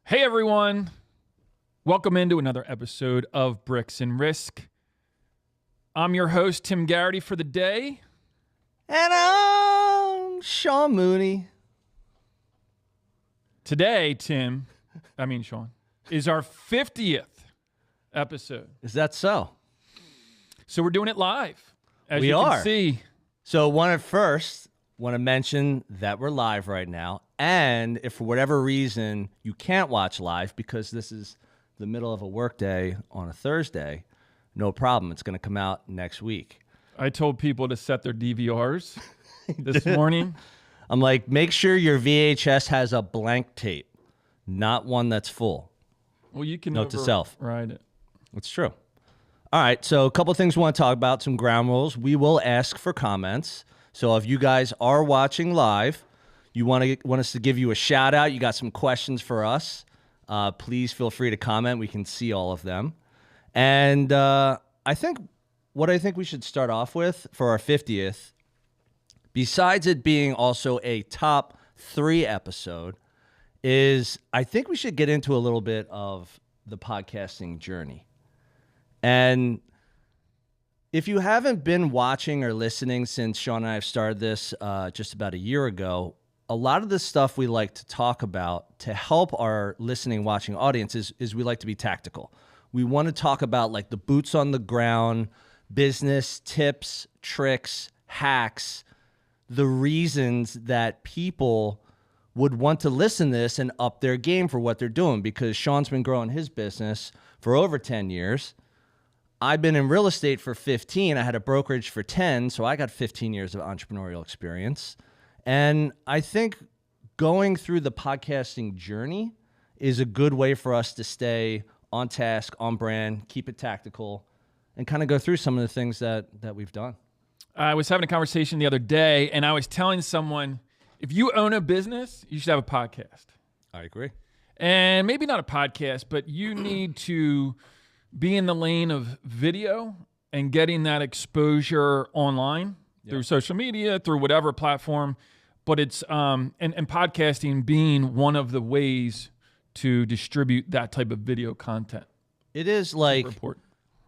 Hey everyone, welcome into another episode of Bricks and Risk. I'm your host, Tim Garrity, for the day. And I'm Sean Mooney. Today, Sean, is our 50th episode. Is that so? So we're doing it live. As We you are. can see. So want to mention that we're live right now. And if for whatever reason you can't watch live because this is the middle of a workday on a Thursday, no problem. It's going to come out next week. I told people to set their DVRs this morning. I'm like, make sure your VHS has a blank tape, not one that's full. Well, you can Note to self. override it. It's true. All right, so a couple things we want to talk about, some ground rules. We will ask for comments. So if you guys are watching live, you want us to give you a shout out, you got some questions for us, please feel free to comment. We can see all of them. And I think we should start off with for our 50th, besides it being also a top 3 episode, is I think we should get into a little bit of the podcasting journey. And if you haven't been watching or listening since Sean and I have started this just about a year ago, a lot of the stuff we like to talk about to help our listening, watching audience is we like to be tactical. We want to talk about like the boots on the ground, business tips, tricks, hacks, the reasons that people would want to listen to this and up their game for what they're doing, because Sean's been growing his business for over 10 years. I've been in real estate for 15. I had a brokerage for 10, so I got 15 years of entrepreneurial experience. And I think going through the podcasting journey is a good way for us to stay on task, on brand, keep it tactical, and kind of go through some of the things that we've done. I was having a conversation the other day, and I was telling someone, if you own a business, you should have a podcast. I agree. And maybe not a podcast, but you need to be in the lane of video and getting that exposure online through social media, through whatever platform. But it's and podcasting being one of the ways to distribute that type of video content. It is like Important.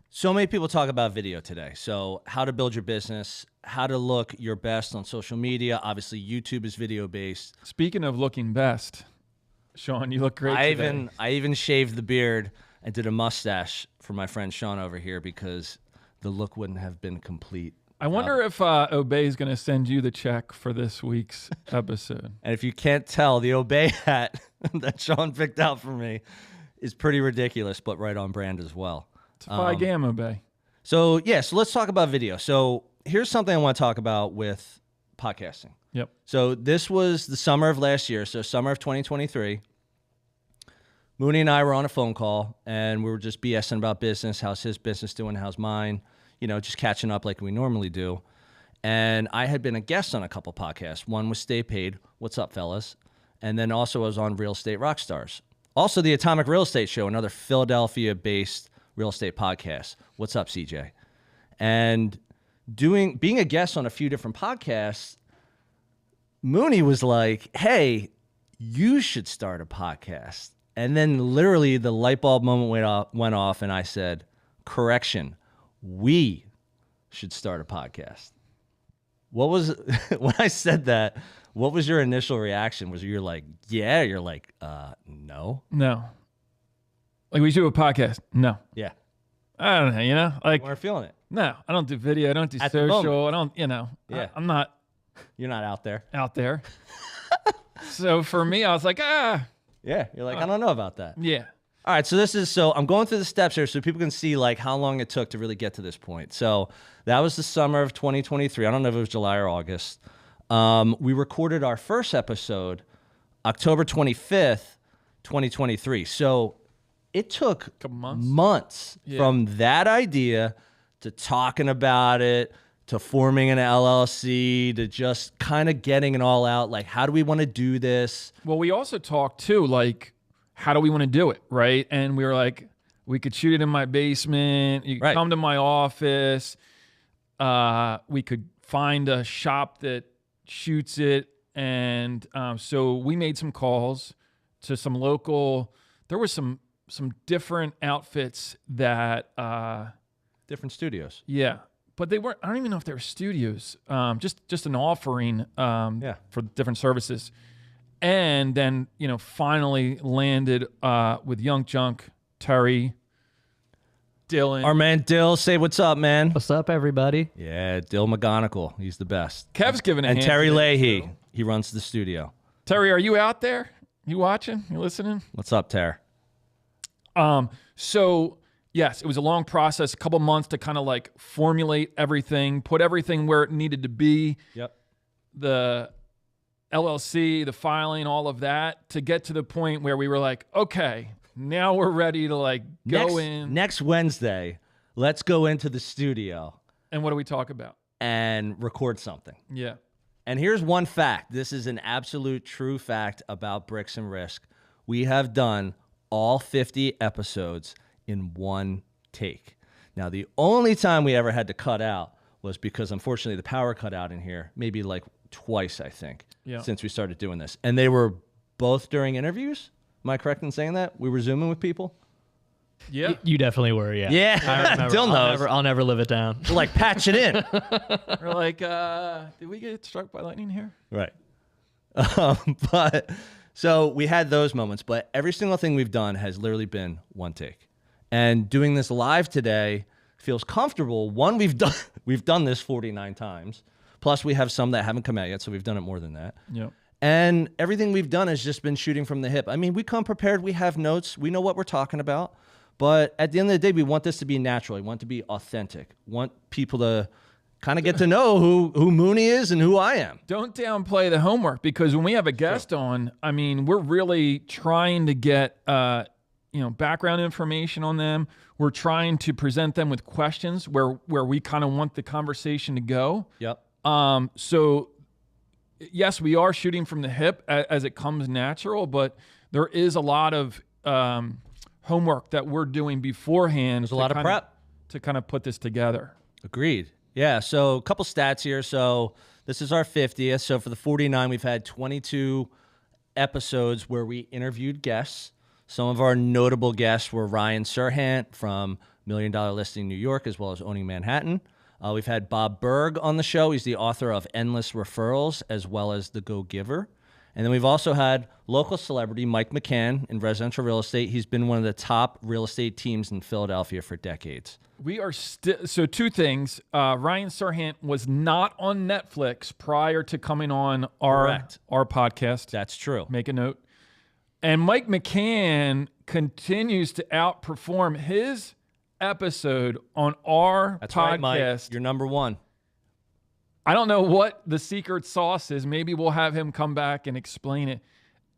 so many people talk about video today. So how to build your business, how to look your best on social media. Obviously, YouTube is video based. Speaking of looking best, Sean, you look great today. I even shaved the beard and did a mustache for my friend Sean over here because the look wouldn't have been complete. I wonder if Obey is going to send you the check for this week's episode. And if you can't tell, the Obey hat that Sean picked out for me is pretty ridiculous, but right on brand as well. It's a Phi Gamma Obey. So let's talk about video. So here's something I want to talk about with podcasting. Yep. So this was the summer of last year, so summer of 2023. Mooney and I were on a phone call, and we were just BSing about business. How's his business doing? How's mine? You know, just catching up like we normally do. And I had been a guest on a couple podcasts. One was Stay Paid. What's up, fellas? And then also I was on Real Estate Rockstars. Also the Atomic Real Estate Show, another Philadelphia-based real estate podcast. What's up, CJ? And being a guest on a few different podcasts, Mooney was like, hey, you should start a podcast. And then literally the light bulb moment went off, and I said, correction, we should start a podcast. What was, when I said that, what was your initial reaction? Was you're like, yeah? You're like, no? No. Like, we should do a podcast. No. Yeah. I don't know, you know? Like, You weren't feeling it. no, I don't do video. I don't do At the moment. social. I don't, Yeah. I'm not You're not out there. out there. So for me, I was like, Yeah. You're like, I don't know about that. yeah. All right, so I'm going through the steps here so people can see like how long it took to really get to this point. So that was the summer of 2023. I don't know if it was July or August. We recorded our first episode October 25th, 2023. So it took Couple months. months Yeah. from that idea to talking about it, to forming an LLC, to just kind of getting it all out. Like, how do we want to do this? Well, we also talked too, like, how do we want to do it, right? And we were like, we could shoot it in my basement. You could Right. come to my office. We could find a shop that shoots it. And so we made some calls to some local there were some different outfits that Different studios. yeah, but they weren't. I don't even know if they were studios. Just an offering for different services, and then finally landed with Young Junk, Terry, Dylan. Our man Dill, say what's up, man. What's up, everybody? Yeah, Dill McGonigal. He's the best. Kev's giving a And hand Terry today, Leahy. so. He runs the studio. Terry, are you out there? You watching? You listening? What's up, Ter? So yes, it was a long process, a couple months to kind of like formulate everything, put everything where it needed to be. Yep. The LLC, the filing, all of that, to get to the point where we were like, okay, now we're ready to like go in. Next Wednesday, let's go into the studio And what do we talk about? and record something. Yeah. And here's one fact. This is an absolute true fact about Bricks and Risk. We have done all 50 episodes in one take. Now, the only time we ever had to cut out was because, unfortunately, the power cut out in here, maybe like twice, I think, since we started doing this. And they were both during interviews. Am I correct in saying that? We were Zooming with people? Yeah. You definitely were, yeah. Yeah, I remember. Dill knows. I'll never live it down. We're like, patch it in. We're like, did we get struck by lightning here? Right. But so we had those moments, but every single thing we've done has literally been one take. And doing this live today feels comfortable. One, we've done this 49 times. Plus we have some that haven't come out yet, so we've done it more than that. Yeah. And everything we've done has just been shooting from the hip. I mean, we come prepared, we have notes, we know what we're talking about. But at the end of the day, we want this to be natural. We want it to be authentic. We want people to kind of get to know who Mooney is and who I am. Don't downplay the homework, because when we have a guest on, I mean, we're really trying to get background information on them. We're trying to present them with questions where we kind of want the conversation to go. Yep. So yes, we are shooting from the hip as it comes natural, but there is a lot of homework that we're doing beforehand. There's a lot of prep to kind of put this together. Agreed. Yeah, so a couple stats here. So this is our 50th. So for the 49, we've had 22 episodes where we interviewed guests. Some of our notable guests were Ryan Serhant from $1 Million Listing New York, as well as Owning Manhattan. We've had Bob Berg on the show. He's the author of Endless Referrals, as well as The Go-Giver. And then we've also had local celebrity Mike McCann in residential real estate. He's been one of the top real estate teams in Philadelphia for decades. We are still, so two things. Ryan Serhant was not on Netflix prior to coming on our podcast. That's true. Make a note. And Mike McCann continues to outperform his episode on our That's podcast. right, Mike. You're number one. I don't know what the secret sauce is. Maybe we'll have him come back and explain it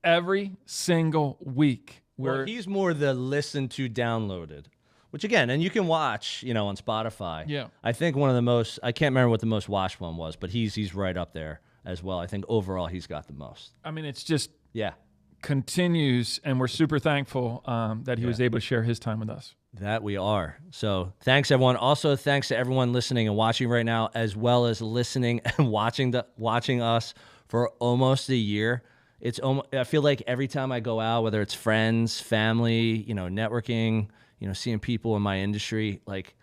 every single week. Well, he's more the listen to downloaded, which again, and you can watch, on Spotify. Yeah. I think one of the most, I can't remember what the most watched one was, but he's right up there as well. I think overall he's got the most. I mean, it's just Yeah. continues, and we're super thankful that he was able to share his time with us. That we are. So thanks, everyone. Also, thanks to everyone listening and watching right now, as well as listening and watching us for almost a year. I feel like every time I go out, whether it's friends, family, networking, seeing people in my industry, like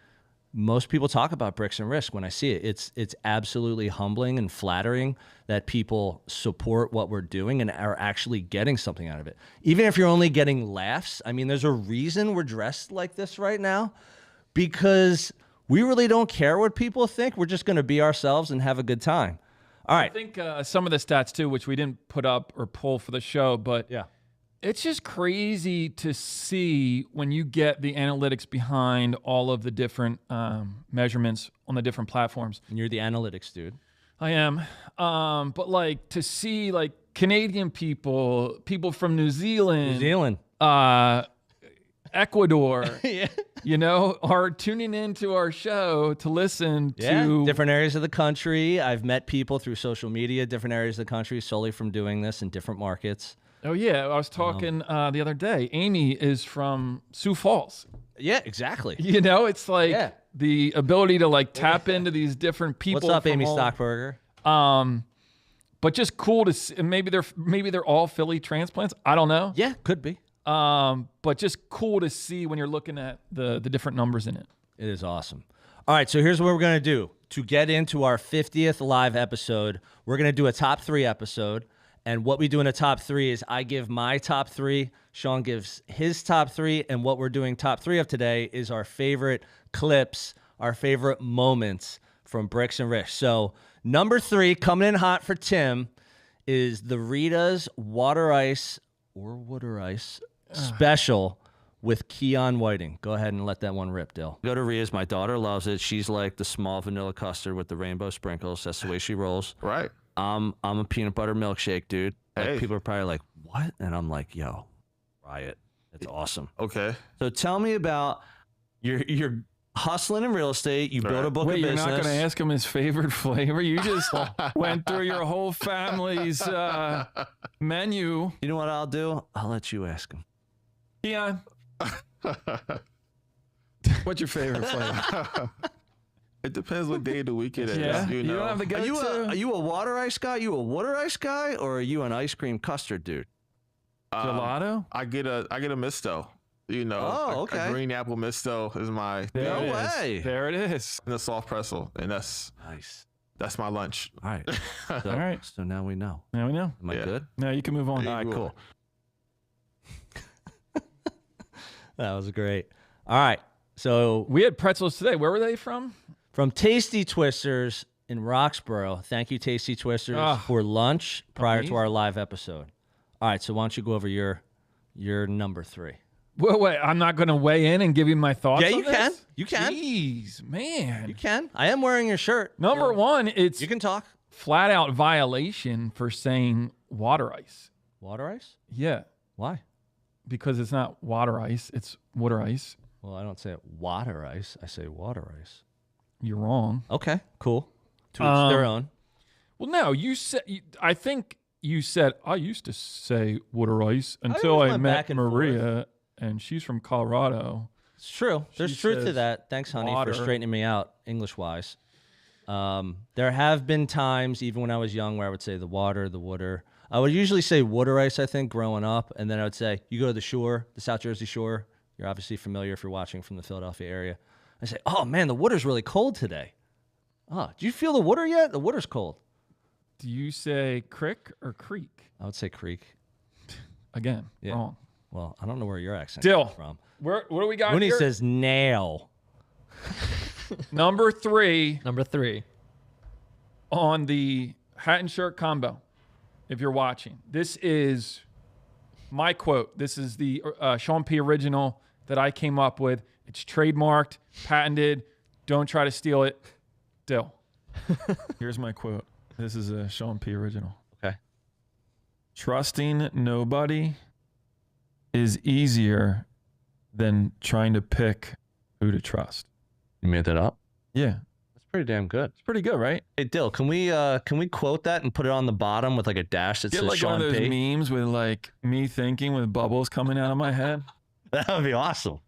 most people talk about Bricks and Risk when I see it. It's absolutely humbling and flattering that people support what we're doing and are actually getting something out of it. Even if you're only getting laughs, I mean, there's a reason we're dressed like this right now, because we really don't care what people think. We're just going to be ourselves and have a good time. All right. I think some of the stats too, which we didn't put up or pull for the show, but Yeah. it's just crazy to see when you get the analytics behind all of the different measurements on the different platforms. And you're the analytics dude. I am. But like to see like Canadian people from New Zealand, Ecuador, are tuning into our show to listen to different areas of the country. I've met people through social media, different areas of the country, solely from doing this in different markets. Oh yeah, I was talking the other day. Amy is from Sioux Falls. Yeah, exactly. It's like the ability to like tap into these different people. What's up, from Amy all- Stockburger? But just cool to see. Maybe they're all Philly transplants. I don't know. Yeah, could be. But just cool to see when you're looking at the different numbers in it. It is awesome. All right, so here's what we're going to do. To get into our 50th live episode, we're going to do a top 3 episode. And what we do in a top 3 is I give my top 3, Sean gives his top 3, and what we're doing top 3 of today is our favorite clips, our favorite moments from Bricks and Rich. So number 3, coming in hot for Tim, is the Rita's Water Ice or Water Ice special with Keon Whiting. Go ahead and let that one rip, Dill. Go to Rita's. My daughter loves it. She's like the small vanilla custard with the rainbow sprinkles. That's the way she rolls. Right. I'm a peanut butter milkshake, dude. Like, Hey. people are probably like, what? And I'm like, yo, try it. It's awesome. Okay. So tell me about you're hustling in real estate. You built a book Wait, of you're business. not going to ask him his favorite flavor? You just went through your whole family's menu. You know what I'll do? I'll let you ask him. Keon, what's your favorite flavor? It depends what day of the week it is. Yeah, You you know. don't have to Are you, go are to you a water ice guy? You a water ice guy? Or are you an ice cream custard dude? gelato. I get a misto. You know. Oh, a okay. green apple misto is my There No it is. way. There it is. and a soft pretzel, and that's Nice. my lunch. All right. So, All right. So now we know. Now we know. Am I Yeah. good? Now you can move on. Yeah. All right, Cool. cool. That was great. All right. So We had pretzels today. Where were they from? from Tasty Twisters in Roxborough, thank you, Tasty Twisters, Ah, for lunch prior amazing. to our live episode. All right. So why don't you go over your number 3? Wait, I'm not going to weigh in and give you my thoughts. Yeah, on you this? can. You can. Jeez, man. You can. I am wearing your shirt. Number one, it's You can talk. flat out violation for saying water ice. Water ice? Yeah, Why? because it's not water ice, it's water ice. Well, I don't say water ice. I say water ice. You're wrong. Okay, cool. To each their own. Well, no, you said. I think you said I used to say water ice until always I went met back and Maria, and she's from Colorado. It's true. There's She truth to says that. Thanks, honey, water. for straightening me out English-wise. There have been times, even when I was young, where I would say the water. I would usually say water ice, I think, growing up. And then I would say, you go to the shore, the South Jersey shore. You're obviously familiar if you're watching from the Philadelphia area. I say, oh, man, the water's really cold today. Oh, do you feel the water yet? The water's cold. Do you say crick or creek? I would say creek. Again, Yeah. wrong. Well, I don't know where your accent Dill. comes from. What do we got When he here? says nail. Number 3 Number 3. on the hat and shirt combo. If you're watching, this is my quote. This is the Sean P. original that I came up with. It's trademarked, patented. Don't try to steal it. Dill. Here's my quote. This is a Sean P. original. Okay. Trusting nobody is easier than trying to pick who to trust. You made that up? Yeah, That's pretty damn good. it's pretty good, right? Hey, Dill, can we quote that and put it on the bottom with like a dash that Get says like Sean one of those P? memes with like me thinking with bubbles coming out of my head. That would be awesome.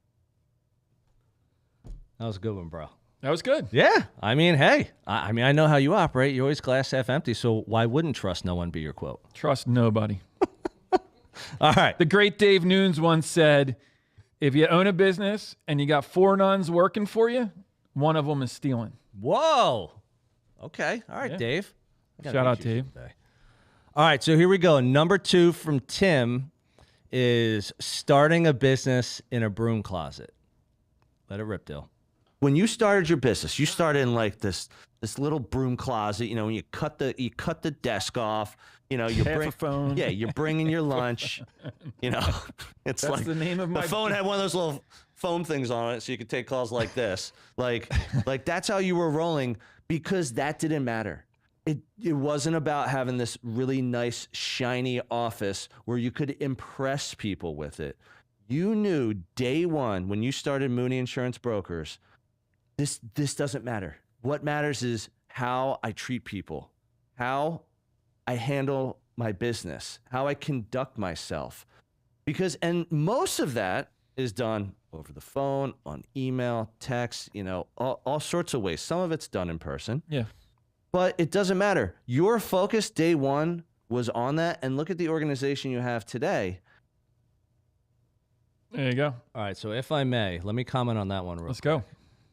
That was a good one, bro. That was good. Yeah. I mean, hey, I mean, I know how you operate. You're always glass half empty. So why wouldn't trust no one be your quote? Trust nobody. All right. The great Dave Nunes once said, if you own a business and you got 4 nuns working for you, one of them is stealing. Whoa. Okay. All right, Yeah. Dave. I gotta Shout meet out, you Dave. someday. All right. So here we go. Number 2 from Tim is starting a business in a broom closet. Let it rip, Dill. When you started your business, you started in like this little broom closet. You know, when you cut the desk off. You know, you Half bring a phone. Yeah, you're bringing your lunch. You know, it's That's like the name of my the phone had one of those little foam things on it, so you could take calls like this. Like that's how you were rolling, because that didn't matter. It wasn't about having this really nice shiny office where you could impress people with it. You knew day one when you started Mooney Insurance Brokers, this doesn't matter. What matters is how I treat people, how I handle my business, how I conduct myself. And most of that is done over the phone, on email, text, you know, all sorts of ways. Some of it's done in person. Yeah. But it doesn't matter. Your focus day one was on that. And look at the organization you have today. There you go. All right, so if I may, let me comment on that one real Let's quick. go.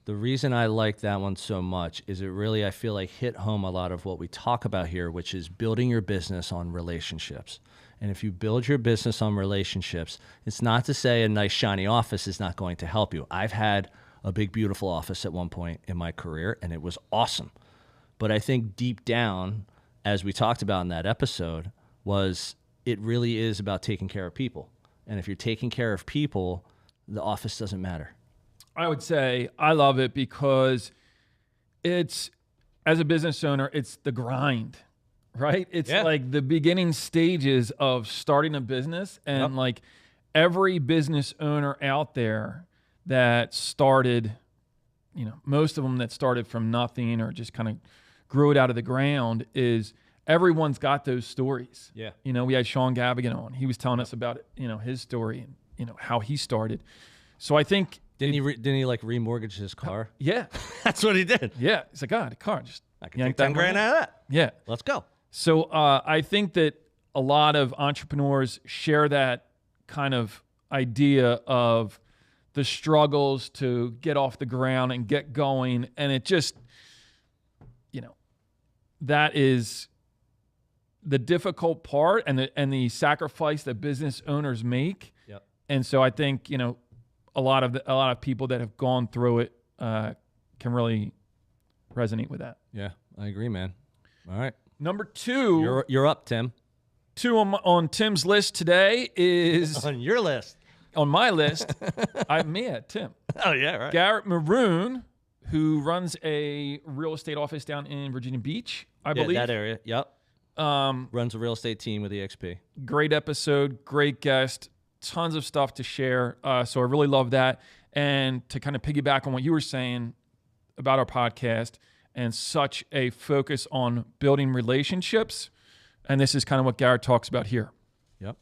The reason I like that one so much is it really, I feel like, hit home a lot of what we talk about here, which is building your business on relationships. And if you build your business on relationships, it's not to say a nice, shiny office is not going to help you. I've had a big, beautiful office at one point in my career, and it was awesome. But I think deep down, as we talked about in that episode, was it really is about taking care of people. And if you're taking care of people, the office doesn't matter. I would say I love it because it's, as a business owner, it's the grind, right? It's like the beginning stages of starting a business. And like every business owner out there that started, you know, most of them that started from nothing or just kind of grew it out of the ground, is everyone's got those stories. Yeah. You know, we had Sean Gavigan on. He was telling us about it, you know, his story and, you know, how he started. So I think, Didn't he like remortgage his car? yeah, That's what he did. yeah. He's like, God, a car, just I can yank take 10 grand money. out of that. Yeah. Let's go. So I think that a lot of entrepreneurs share that kind of idea of the struggles to get off the ground and get going. And it just, you know, that is the difficult part and the sacrifice that business owners make. Yep. And so I think, you know, a lot of people that have gone through it can really resonate with that. Yeah, I agree, man. All right. Number two, You're up, Tim. on Tim's list today is On your list. on my list. Tim. Oh, yeah, right. Garrett Maroon, who runs a real estate office down in Virginia Beach, I believe. that area. Yep. Runs a real estate team with EXP. Great episode, great guest, tons of stuff to share. So I really love that. And to kind of piggyback on what you were saying about our podcast and such a focus on building relationships. And this is kind of what Garrett talks about here. Yep.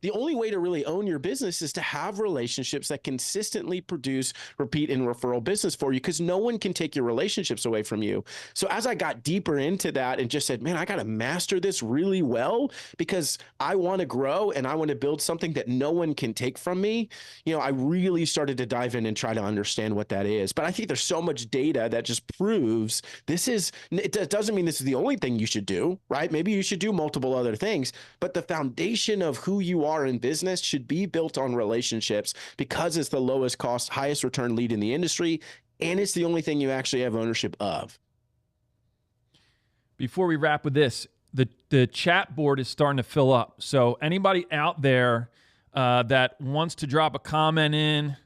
The only way to really own your business is to have relationships that consistently produce repeat and referral business for you, because no one can take your relationships away from you. So as I got deeper into that and just said, man, I got to master this really well because I want to grow and I want to build something that no one can take from me. You know, I really started to dive in and try to understand what that is. But I think there's so much data that just proves it doesn't mean this is the only thing you should do, right? Maybe you should do multiple other things, but the foundation of who you are in business should be built on relationships because it's the lowest cost, highest return lead in the industry, and it's the only thing you actually have ownership of. Before we wrap with this, the chat board is starting to fill up. So anybody out there that wants to drop a comment in,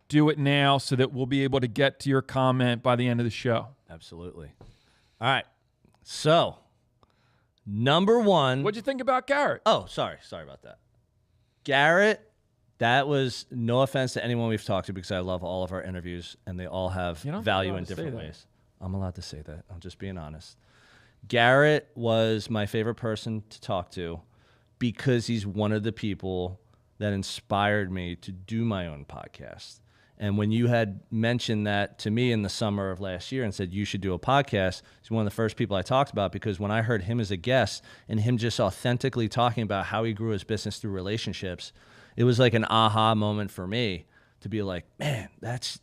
do it now so that we'll be able to get to your comment by the end of the show. Absolutely. All right. So, number one. What'd you think about Garrett? Oh, sorry about that. Garrett, that was no offense to anyone we've talked to because I love all of our interviews and they all have value in different ways. I'm allowed to say that. I'm just being honest. Garrett was my favorite person to talk to because he's one of the people that inspired me to do my own podcast. And when you had mentioned that to me in the summer of last year and said you should do a podcast, he's one of the first people I talked about because when I heard him as a guest and him just authentically talking about how he grew his business through relationships, it was like an aha moment for me to be like, man, this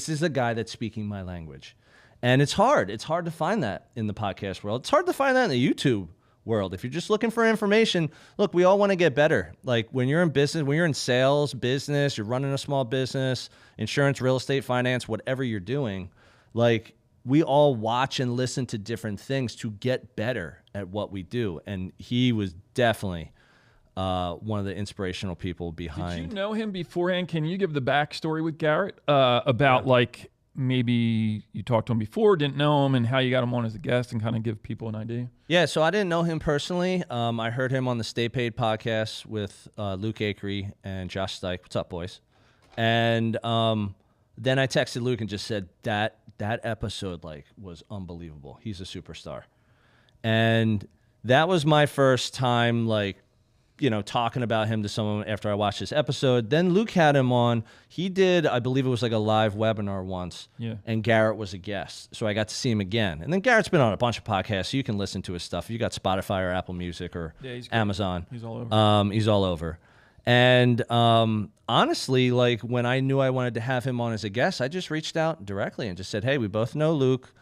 is a guy that's speaking my language. And it's hard. It's hard to find that in the podcast world. It's hard to find that in the YouTube world. If you're just looking for information, look, we all want to get better. Like when you're in business, when you're in sales, business, you're running a small business, insurance, real estate, finance, whatever you're doing, like we all watch and listen to different things to get better at what we do. And he was definitely one of the inspirational people behind. Did you know him beforehand? Can you give the backstory with Garrett about like maybe you talked to him before, didn't know him, and how you got him on as a guest and kind of give people an idea? Yeah, so I didn't know him personally. I heard him on the Stay Paid podcast with Luke Akery and Josh Stike. What's up, boys? And then I texted Luke and just said that episode like was unbelievable. He's a superstar. And that was my first time like, you know, talking about him to someone after I watched this episode. Then Luke had him on. He did, I believe it was like a live webinar once. Yeah. And Garrett was a guest. So I got to see him again. And then Garrett's been on a bunch of podcasts, so you can listen to his stuff. You got Spotify or Apple Music or Yeah, he's great. Amazon. He's all over. He's all over. And honestly, like when I knew I wanted to have him on as a guest, I just reached out directly and just said, hey, we both know Luke.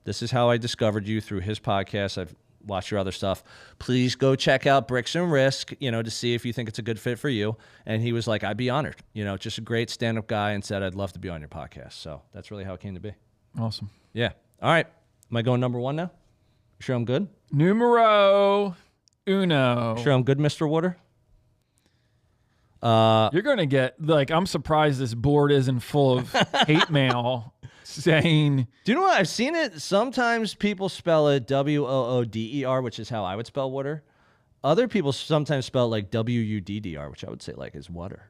This is how I discovered you through his podcast. I've watched your other stuff. Please go check out Bricks and Risk, to see if you think it's a good fit for you. And he was like, I'd be honored. Just a great stand-up guy, and said, I'd love to be on your podcast. So that's really how it came to be. Awesome. Yeah. All right. Am I going number one now? You sure I'm good? Numero uno. Sure I'm good, Mr. Water? You're going to get, I'm surprised this board isn't full of hate mail saying. Do you know what? I've seen it. Sometimes people spell it Wooder, which is how I would spell water. Other people sometimes spell it like Wuddr, which I would say like is water.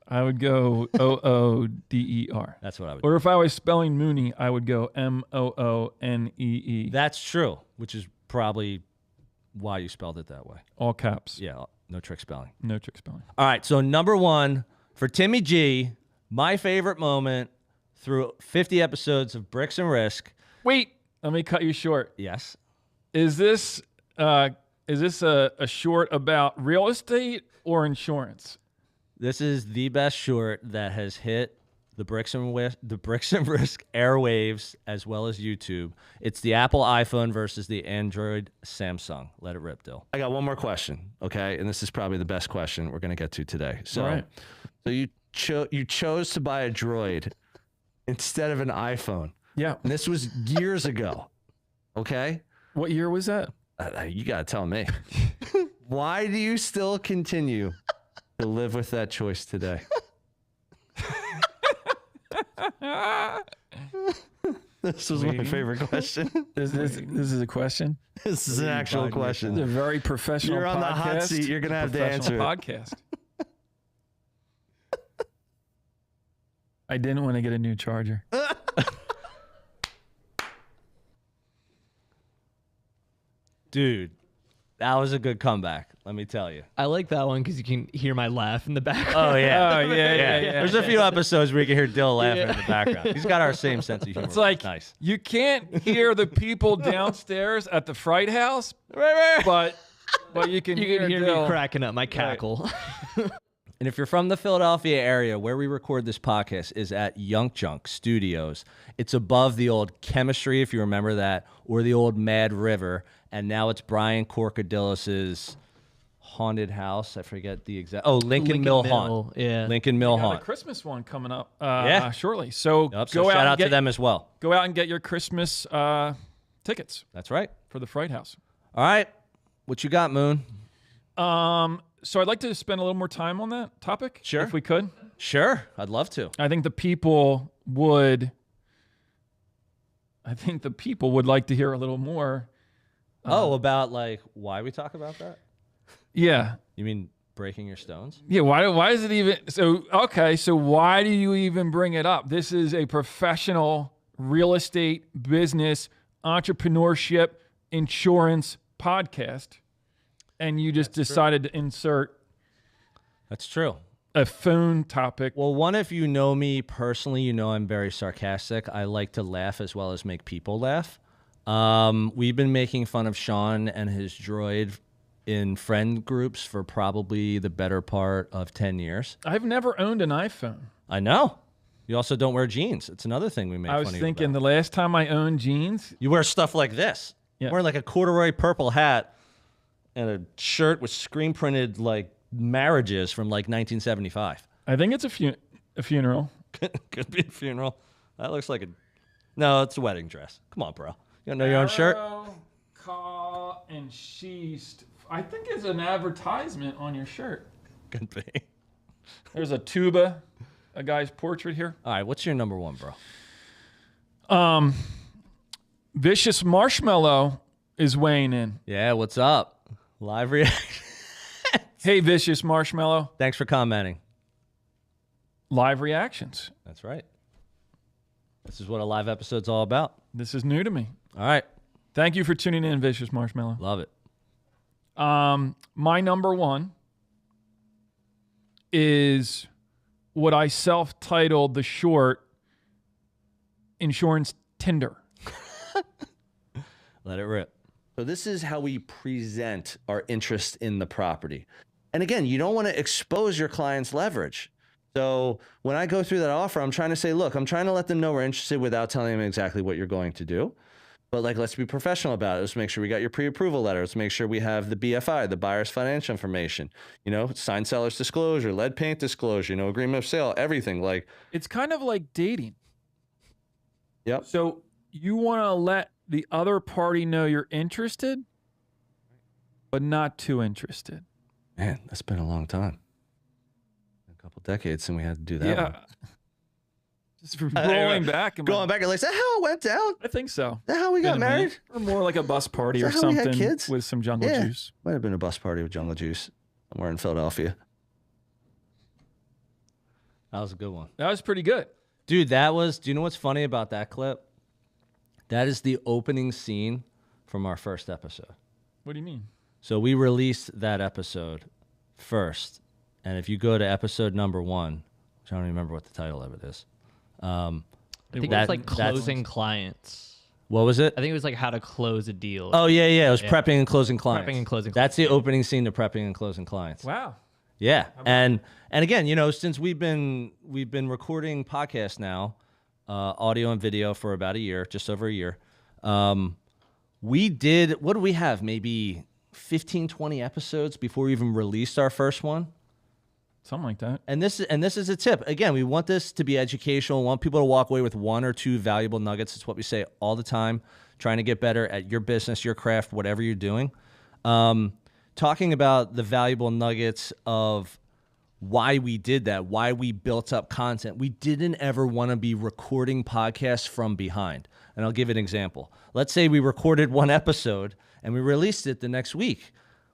I would go Ooder. That's what I would Or if I was spelling Mooney, I would go Moonee. That's true, which is probably why you spelled it that way. All caps. Yeah, no trick spelling. No trick spelling. All right, so number one for Timmy G, my favorite moment through 50 episodes of Bricks and Risk. Wait, let me cut you short. Yes. Is this a short about real estate or insurance? This is the best short that has hit the Bricks and Risk airwaves as well as YouTube. It's the Apple iPhone versus the Android Samsung. Let it rip, Dill. I got one more question, okay? And this is probably the best question we're going to get to today. So, All right. so you chose to buy a Droid instead of an iPhone. Yeah. And this was years ago, okay? What year was that? You got to tell me. Why do you still continue to live with that choice today? This was my favorite question. This is a question. This is an actual question. It's a very professional You're on the hot podcast. seat. You're going to have to answer it. Podcast. I didn't want to get a new charger. Dude, that was a good comeback, let me tell you. I like that one because you can hear my laugh in the background. Oh, yeah. Oh, yeah. There's a few episodes where you can hear Dill laughing in the background. He's got our same sense of humor. It's like nice. you can't hear the people downstairs at the Fright House, but you can You can hear Dill. me cracking up my cackle. And if you're from the Philadelphia area, where we record this podcast is at Yunk Junk Studios. It's above the old Chemistry, if you remember that, or the old Mad River. And now it's Brian Corkadillis's haunted house. I forget the exact. Oh, Lincoln Mill Haunt. Yeah. Lincoln Mill Got a Haunt. Christmas one coming up Yeah. shortly. So Yep, go so out shout and out to them as well. Go out and get your Christmas tickets That's right. for the Fright House. All right. What you got, Moon? So I'd like to spend a little more time on that topic, Sure. if we could. Sure. I'd love to. I think the people would like to hear a little more. About like why we talk about that? Yeah. You mean breaking your stones? Yeah, why is it even so okay, so why do you even bring it up? This is a professional real estate, business, entrepreneurship, insurance podcast, and you just decided to insert That's true. a phone topic. Well, one, if you know me personally, you know I'm very sarcastic. I like to laugh as well as make people laugh. We've been making fun of Sean and his droid in friend groups for probably the better part of 10 years. I've never owned an iPhone. I know. You also don't wear jeans. It's another thing we make I fun was of you thinking about. the last time I owned jeans, You wear stuff like this. Yeah. Wearing like a corduroy purple hat and a shirt with screen printed like marriages from like 1975. I think it's a funeral. Could be a funeral. That looks like a... No, it's a wedding dress. Come on, bro. You don't know your own shirt? Call and sheast. I think it's an advertisement on your shirt. Could be. There's a tuba, a guy's portrait here. All right, what's your number one, bro? Vicious Marshmallow is weighing in. Yeah, what's up? Live reaction. Hey, Vicious Marshmallow. Thanks for commenting. Live reactions. That's right. This is what a live episode's all about. This is new to me. All right. Thank you for tuning in, Vicious Marshmallow. Love it. My number one is what I self-titled the short Insurance Tinder. Let it rip. So this is how we present our interest in the property. And again, you don't want to expose your client's leverage. So when I go through that offer, I'm trying to say, look, I'm trying to let them know we're interested without telling them exactly what you're going to do. But like, let's be professional about it. Let's make sure we got your pre-approval letter. Let's make sure we have the BFI, the buyer's financial information, you know, signed seller's disclosure, lead paint disclosure, you know, agreement of sale, everything. Like, It's kind of like dating. yep. So you want to let the other party know you're interested, but not too interested. Man, that's been a long time. A couple decades since we had to do that one. Just rolling back. And Going back and like, is that how it went down? I think so. Is that how we got Been a minute. married? Or more like a bus party or Is that how we had something kids? with some jungle Yeah. juice. Might have been a bus party with Jungle Juice somewhere in Philadelphia. That was a good one. That was pretty good. Dude, do you know what's funny about that clip? That is the opening scene from our first episode. What do you mean? So we released that episode first. And if you go to episode number 1, which I don't even remember what the title of it is. I think it That- was like that's- closing clients. What was it? I think it was like how to close a deal. Oh, yeah. It was prepping and closing clients. Prepping and closing That's the opening scene to prepping and closing clients. Wow. Yeah, and again, you know, since we've been recording podcasts now, audio and video for about a year, just over a year. We did, what do we have? Maybe 15, 20 episodes before we even released our first one. Something like that. And this is a tip. Again, we want this to be educational. We want people to walk away with 1 or 2 valuable nuggets. It's what we say all the time. Trying to get better at your business, your craft, whatever you're doing. Talking about the valuable nuggets of why we did that, why we built up content. We didn't ever want to be recording podcasts from behind. And I'll give an example. Let's say we recorded 1 episode and we released it the next week.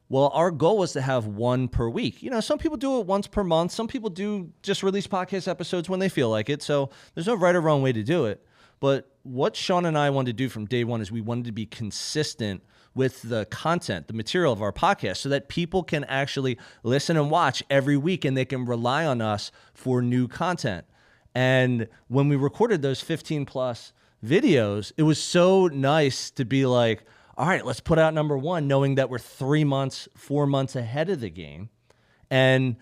Well, our goal was to have 1 per week. You know, some people do it once per month. Some people do just release podcast episodes when they feel like it. So there's no right or wrong way to do it. But what Sean and I wanted to do from day one is we wanted to be consistent with the content, the material of our podcast, so that people can actually listen and watch every week and they can rely on us for new content. And when we recorded those 15 plus videos, it was so nice to be like, all right, let's put out number 1, knowing that we're 3 months, 4 months ahead of the game. And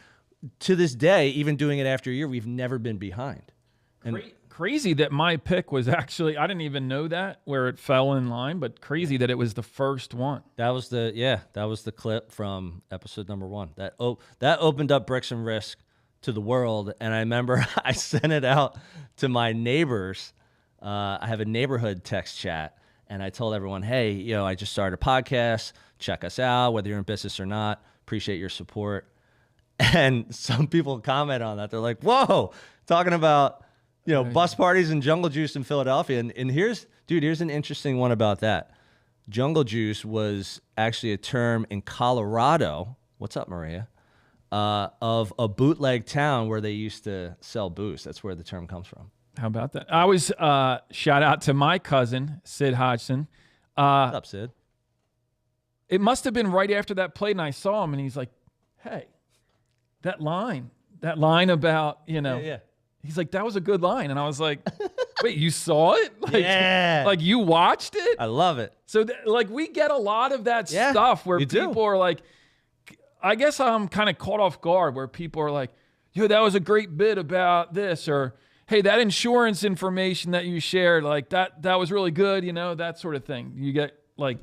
to this day, even doing it after a year, we've never been behind. And Crazy that my pick was actually, I didn't even know that where it fell in line, but crazy that it was the first one. that was the clip from episode number 1. That opened up Bricks and Risk to the world. And I remember I sent it out to my neighbors. I have a neighborhood text chat. And I told everyone, hey, you know, I just started a podcast. Check us out, whether you're in business or not. Appreciate your support. And some people comment on that. They're like, whoa, talking about, you know, bus parties and Jungle Juice in Philadelphia. And here's an interesting one about that. Jungle Juice was actually a term in Colorado. What's up, Maria? Of a bootleg town where they used to sell booze. That's where the term comes from. How about that? I was, shout out to my cousin, Sid Hodgson. What's up, Sid? It must have been right after that play, and I saw him, and he's like, hey, that line about, you know, Yeah. he's like, that was a good line. And I was like, wait, you saw it? Like, Yeah. like you watched it? I love it. So, like, we get a lot of that Yeah, stuff where we do. people are like, I guess I'm kind of caught off guard where people are like, yo, that was a great bit about this, or hey, that insurance information that you shared, like that was really good, you know, that sort of thing. You get like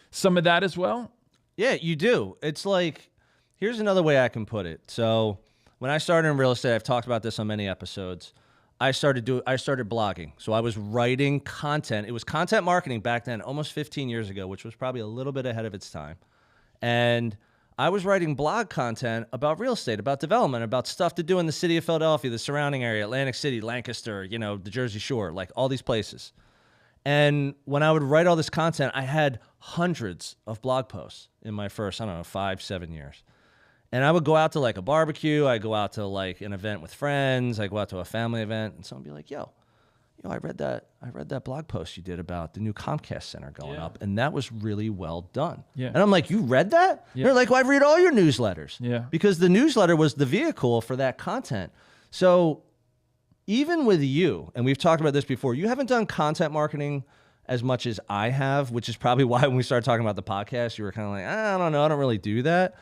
some of that as well? Yeah, you do. It's like, here's another way I can put it. So when I started in real estate, I've talked about this on many episodes. I started blogging. So I was writing content. It was content marketing back then, almost 15 years ago, which was probably a little bit ahead of its time. And I was writing blog content about real estate, about development, about stuff to do in the city of Philadelphia, the surrounding area, Atlantic City, Lancaster, you know, the Jersey Shore, like all these places. And when I would write all this content, I had hundreds of blog posts in my first, 5-7 years. And I would go out to like a barbecue. I go out to like an event with friends. I go out to a family event, and someone would be like, yo, I read that blog post you did about the new Comcast Center going up, and that was really well done. Yeah. And I'm like, you read that? Yeah. They're like, well, I read all your newsletters. Yeah. Because the newsletter was the vehicle for that content. So even with you, and we've talked about this before, you haven't done content marketing as much as I have, which is probably why when we started talking about the podcast, you were kind of like, I don't know, I don't really do that.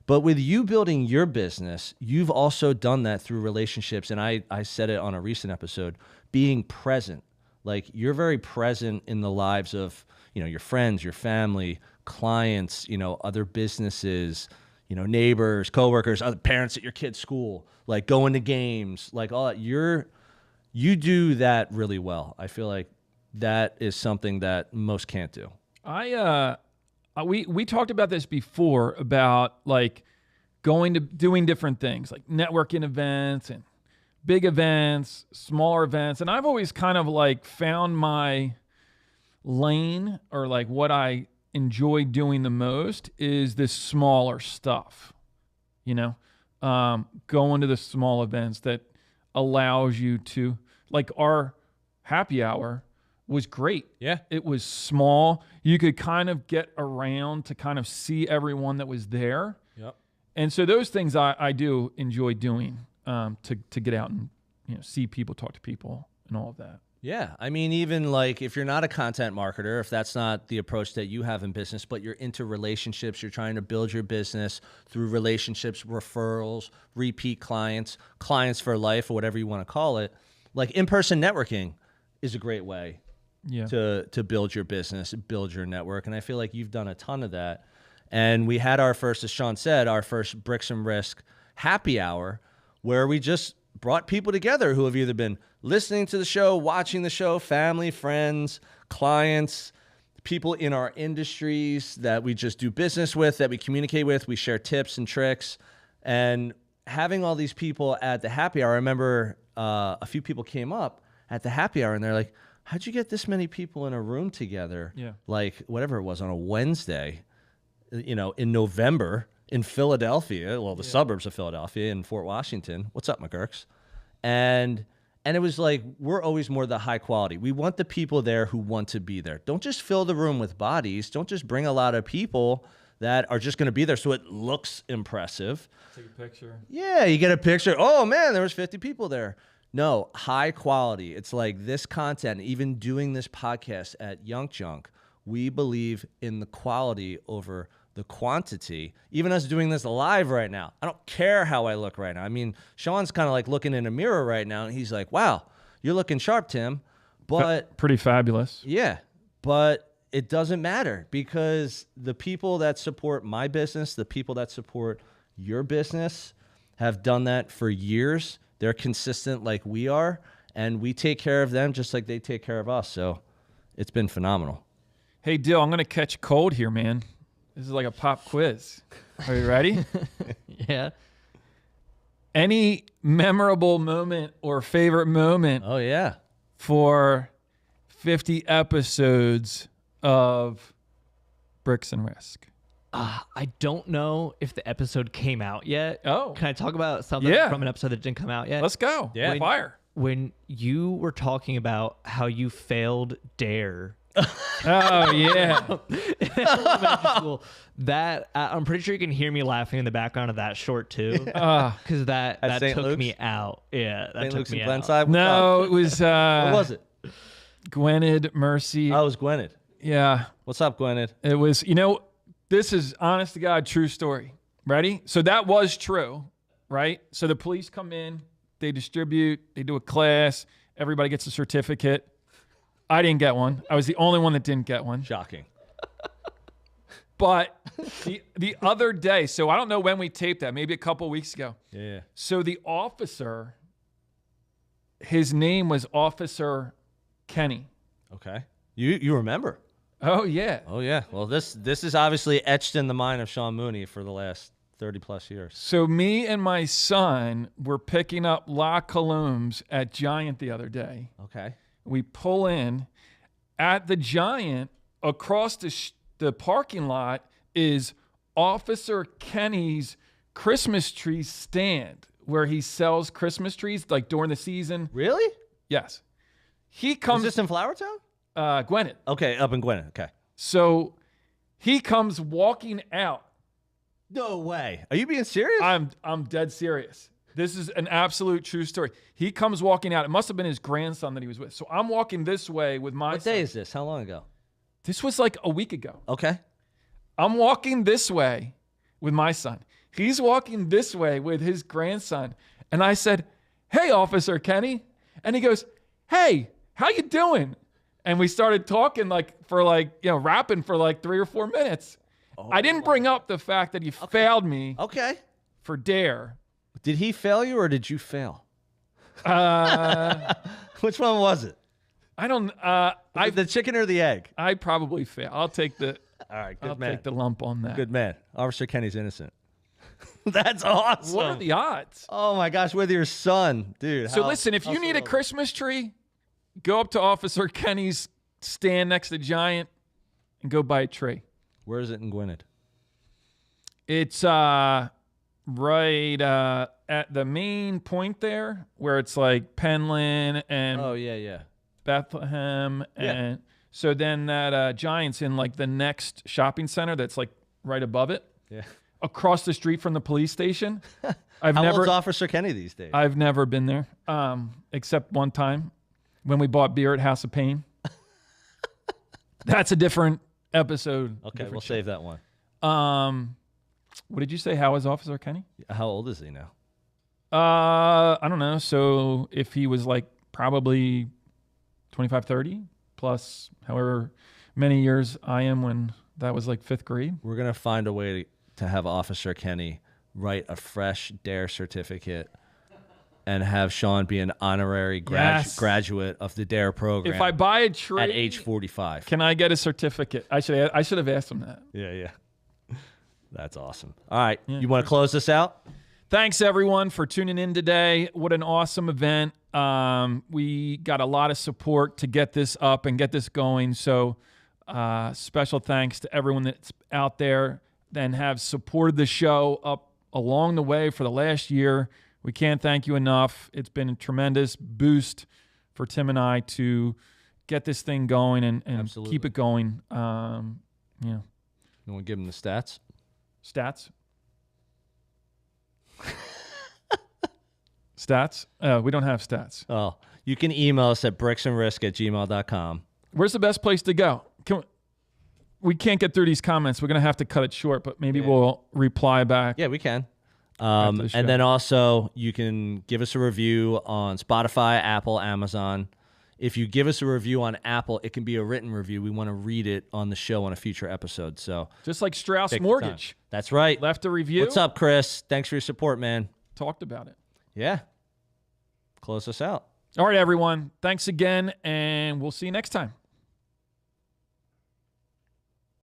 But with you building your business, you've also done that through relationships. And I said it on a recent episode, being present. Like you're very present in the lives of, your friends, your family, clients, other businesses, neighbors, coworkers, other parents at your kid's school, like going to games, like all that. You do that really well. I feel like that is something that most can't do. We talked about this before about like going to doing different things like networking events and big events, smaller events. And I've always kind of like found my lane or like what I enjoy doing the most is this smaller stuff, going to the small events that allows you to, like our happy hour was great. Yeah. It was small. You could kind of get around to kind of see everyone that was there. Yep. And so those things I do enjoy doing to get out and see people, talk to people and all of that. Yeah. I mean, even like if you're not a content marketer, if that's not the approach that you have in business, but you're into relationships, you're trying to build your business through relationships, referrals, repeat clients, clients for life, or whatever you want to call it, like in-person networking is a great way to build your business, build your network. And I feel like you've done a ton of that. And we had our first, as Sean said, our first Bricks and Risk happy hour where we just brought people together who have either been listening to the show, watching the show, family, friends, clients, people in our industries that we just do business with, that we communicate with, we share tips and tricks. And having all these people at the happy hour, I remember a few people came up at the happy hour and they're like, how'd you get this many people in a room together? Yeah. Like whatever it was on a Wednesday, in November in Philadelphia, the suburbs of Philadelphia in Fort Washington. What's up, McGurks? And it was like, we're always more the high quality. We want the people there who want to be there. Don't just fill the room with bodies. Don't just bring a lot of people that are just going to be there so it looks impressive. take a picture. Yeah, you get a picture. Oh, man, there was 50 people there. No, high quality. It's like this content, even doing this podcast at Yunk Junk, we believe in the quality over the quantity. Even us doing this live right now, I don't care how I look right now. I mean, Sean's kind of like looking in a mirror right now, and he's like, wow, you're looking sharp, Tim. But pretty fabulous. yeah, but it doesn't matter because the people that support my business, the people that support your business have done that for years. They're consistent like we are, and we take care of them just like they take care of us. So it's been phenomenal. Hey, Dill, I'm going to catch a cold here, man. This is like a pop quiz. Are you ready? Yeah. Any memorable moment or favorite moment Oh, yeah. for 50 episodes of Bricks and Risk? I don't know if the episode came out yet. Oh. Can I talk about something Yeah. from an episode that didn't come out yet? Let's go. Yeah. Fire. When you were talking about how you failed Dare Oh, yeah. in elementary school, that I'm pretty sure you can hear me laughing in the background of that short too, because that St. took Luke's? me out. Yeah, that St. took Luke's me and out. Glenside? No, it was What was it? Gwynedd, Mercy. Oh, it was Gwynedd. Yeah. What's up, Gwynedd? It was, this is honest to God, true story. Ready? So that was true, right? So the police come in, they distribute, they do a class, everybody gets a certificate. I didn't get one. I was the only one that didn't get one. Shocking. But the other day, so I don't know when we taped that, maybe a couple weeks ago. Yeah. So the officer, his name was Officer Kenny. Okay. You remember? Oh, yeah. Oh, yeah. Well, this is obviously etched in the mind of Sean Mooney for the last 30 plus years. So me and my son were picking up La Colombe's at Giant the other day. Okay. We pull in at the Giant across the parking lot is Officer Kenny's Christmas tree stand where he sells Christmas trees like during the season. Really? Yes. He Is comes, this in Flowertown? Gwynedd. Okay, up in Gwynedd. Okay. So he comes walking out. No way. Are you being serious? I'm dead serious. This is an absolute true story. He comes walking out. It must have been his grandson that he was with. So I'm walking this way with my What son. day is this? How long ago? This was like a week ago. Okay. I'm walking this way with my son. He's walking this way with his grandson. And I said, "Hey, Officer Kenny." And he goes, "Hey, how you doing?" And we started talking rapping for like 3 or 4 minutes. I didn't bring up the fact that he failed me Okay. for dare. Did he fail you or did you fail? Uh, Which one was it? I don't. The chicken or the egg? I probably fail. I'll take the. All right, good I'll man. take the lump on that. Good man. Officer Kenny's innocent. That's awesome. What are the odds? Oh my gosh, with your son, dude. So listen, if you need a Christmas tree, go up to Officer Kenny's stand next to Giant and go buy a tree. Where is it in Gwynedd? It's right at the main point there where it's like Penland and Oh yeah. Bethlehem. Yeah. And so then that Giant's in like the next shopping center that's like right above it. Yeah. Across the street from the police station. I've How never old's Officer Kenny these days? I've never been there, except one time when we bought beer at House of Pain. That's a different episode. Okay, different we'll show. save that one. What did you say? How is Officer Kenny? How old is he now? I don't know. So if he was like probably 25, 30 plus however many years I am when that was like 5th grade. We're gonna find a way to have Officer Kenny write a fresh DARE certificate and have Sean be an honorary Yes. graduate of the DARE program If I buy a tree at age 45. can I get a certificate? I should have asked him that. Yeah. That's awesome. All right, you want to close this out? Thanks everyone for tuning in today. What an awesome event. We got a lot of support to get this up and get this going. So special thanks to everyone that's out there and have supported the show up along the way for the last year. We can't thank you enough. It's been a tremendous boost for Tim and I to get this thing going and keep it going. Yeah. You want to give him the stats? Stats? Stats? We don't have stats. Oh, you can email us at bricksandrisk@gmail.com. Where's the best place to go? We can't get through these comments. We're going to have to cut it short, but maybe we'll reply back. Yeah, we can. the show. And then also you can give us a review on Spotify, Apple, Amazon. If you give us a review on Apple, it can be a written review. We want to read it on the show on a future episode. So Just like Strauss take the Mortgage. time. That's right. Left a review. What's up, Chris? Thanks for your support, man. Talked about it. Yeah. Close us out. All right, everyone. Thanks again, and we'll see you next time.